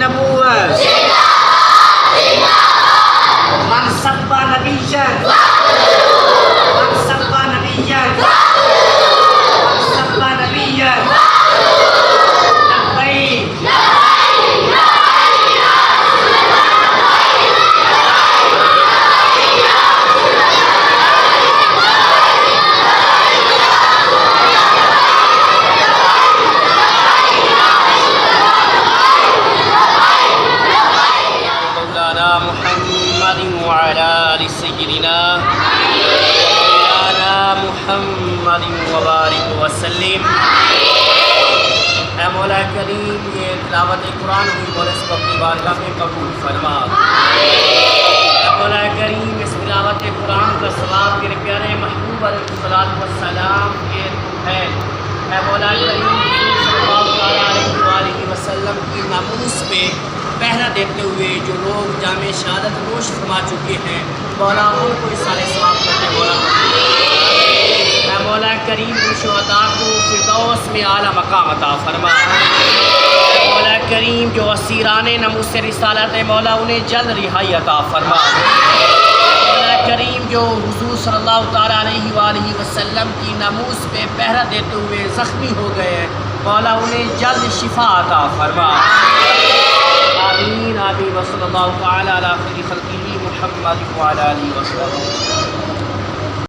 नबूवत मन सब्बा नबिय्यन मन सब्बा नबिय्यन मन सब्बा नबिय्यन लब्बैक मौला करीम ये तिलावत कुरान हुई मौला इसको अपनी बारगाह में कबूल फरमा। मौला करीम इस तिलावत कुरान का सवाब तेरे प्यारे महबूब अलैहिस्सलाम के है। मौला करीम सल्लल्लाहु अलैहि वसल्लम की नामूस पे पहरा देते हुए जो लोग जामे शहादत नोश फरमा चुके हैं मौला उनको इस सारे सवाब करते मौला करीम शुहदा को फिरदौस में आला मकाम अता फरमा। मौला करीम जो असीराने नमूस से रिसालत है मौला उन्हें जल्द रिहाई अता फरमा। मौला करीम जो हुजूर सल्लल्लाहु तआला अलैहि वसल्लम की नमूस पे पहरा देते हुए ज़ख्मी हो गए हैं मौला उन्हें जल्द शिफा अता फरमा। आमीन आमीन व सल्लल्लाहु तआला अला खैरि खल्क़िही मुहम्मद व अला आलिहि व सल्लम।